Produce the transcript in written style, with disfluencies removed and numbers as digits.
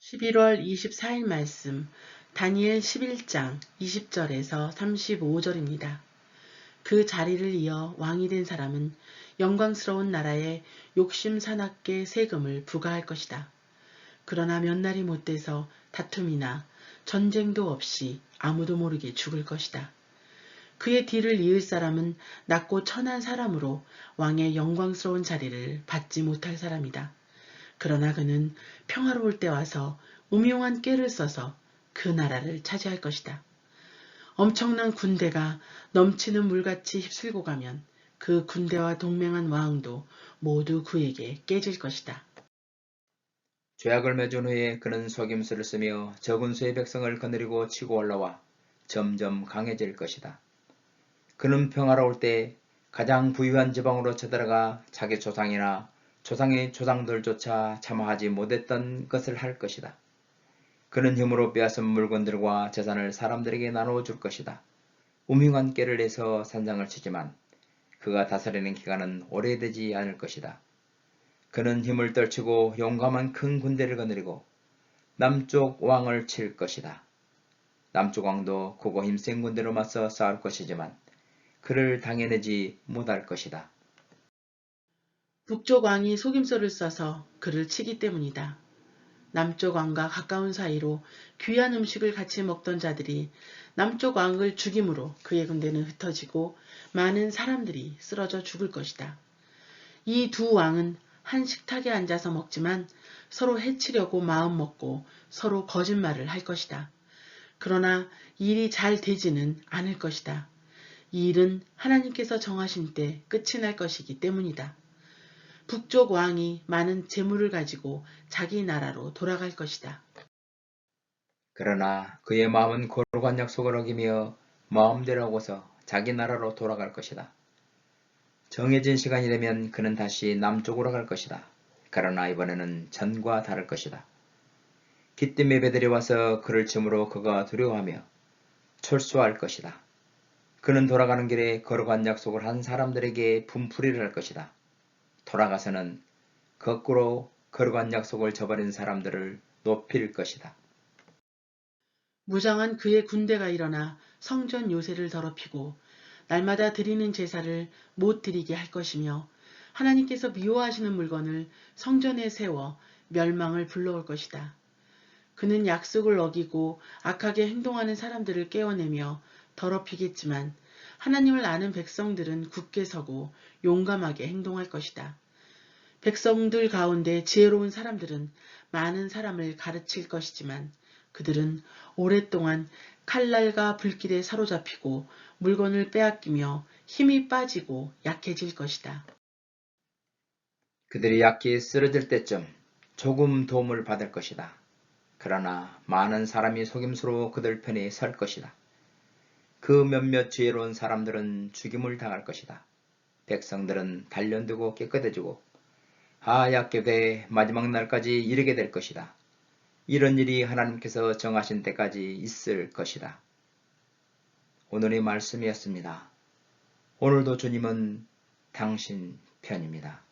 11월 24일 말씀 다니엘 11장 20절에서 35절입니다. 그 자리를 이어 왕이 된 사람은 영광스러운 나라에 욕심 사납게 세금을 부과할 것이다. 그러나 몇 날이 못 돼서 다툼이나 전쟁도 없이 아무도 모르게 죽을 것이다. 그의 뒤를 이을 사람은 낮고 천한 사람으로 왕의 영광스러운 자리를 받지 못할 사람이다. 그러나 그는 평화로울 때 와서 음흉한 꾀를 써서 그 나라를 차지할 것이다. 엄청난 군대가 넘치는 물같이 휩쓸고 가면 그 군대와 동맹한 왕도 모두 그에게 깨질 것이다. 죄악을 맺은 후에 그는 속임수를 쓰며 적은 수의 백성을 거느리고 치고 올라와 점점 강해질 것이다. 그는 평화로울 때 가장 부유한 지방으로 쳐들어가 자기 조상이나 조상의 조상들조차 참아하지 못했던 것을 할 것이다. 그는 힘으로 빼앗은 물건들과 재산을 사람들에게 나누어 줄 것이다. 음흉한 꾀를 내서 산장을 치지만 그가 다스리는 기간은 오래되지 않을 것이다. 그는 힘을 떨치고 용감한 큰 군대를 거느리고 남쪽 왕을 칠 것이다. 남쪽 왕도 크고 힘센 군대로 맞서 싸울 것이지만 그를 당해내지 못할 것이다. 북쪽 왕이 속임수를 써서 그를 치기 때문이다. 남쪽 왕과 가까운 사이로 귀한 음식을 같이 먹던 자들이 남쪽 왕을 죽임으로 그의 군대는 흩어지고 많은 사람들이 쓰러져 죽을 것이다. 이 두 왕은 한 식탁에 앉아서 먹지만 서로 해치려고 마음먹고 서로 거짓말을 할 것이다. 그러나 일이 잘 되지는 않을 것이다. 이 일은 하나님께서 정하신 때 끝이 날 것이기 때문이다. 북쪽 왕이 많은 재물을 가지고 자기 나라로 돌아갈 것이다. 그러나 그의 마음은 거룩한 약속을 어기며 마음대로 하고서 자기 나라로 돌아갈 것이다. 정해진 시간이 되면 그는 다시 남쪽으로 갈 것이다. 그러나 이번에는 전과 다를 것이다. 기띔 예배들이 와서 그를 침으로 그가 두려워하며 철수할 것이다. 그는 돌아가는 길에 거룩한 약속을 한 사람들에게 분풀이를 할 것이다. 돌아가서는 거꾸로 거룩한 약속을 저버린 사람들을 높일 것이다. 무장한 그의 군대가 일어나 성전 요새를 더럽히고 날마다 드리는 제사를 못 드리게 할 것이며 하나님께서 미워하시는 물건을 성전에 세워 멸망을 불러올 것이다. 그는 약속을 어기고 악하게 행동하는 사람들을 깨어내며 더럽히겠지만 하나님을 아는 백성들은 굳게 서고 용감하게 행동할 것이다. 백성들 가운데 지혜로운 사람들은 많은 사람을 가르칠 것이지만 그들은 오랫동안 칼날과 불길에 사로잡히고 물건을 빼앗기며 힘이 빠지고 약해질 것이다. 그들이 약히 쓰러질 때쯤 조금 도움을 받을 것이다. 그러나 많은 사람이 속임수로 그들 편에 설 것이다. 그 몇몇 지혜로운 사람들은 죽임을 당할 것이다. 백성들은 단련되고 깨끗해지고 하얗게 돼 마지막 날까지 이르게 될 것이다. 이런 일이 하나님께서 정하신 때까지 있을 것이다. 오늘의 말씀이었습니다. 오늘도 주님은 당신 편입니다.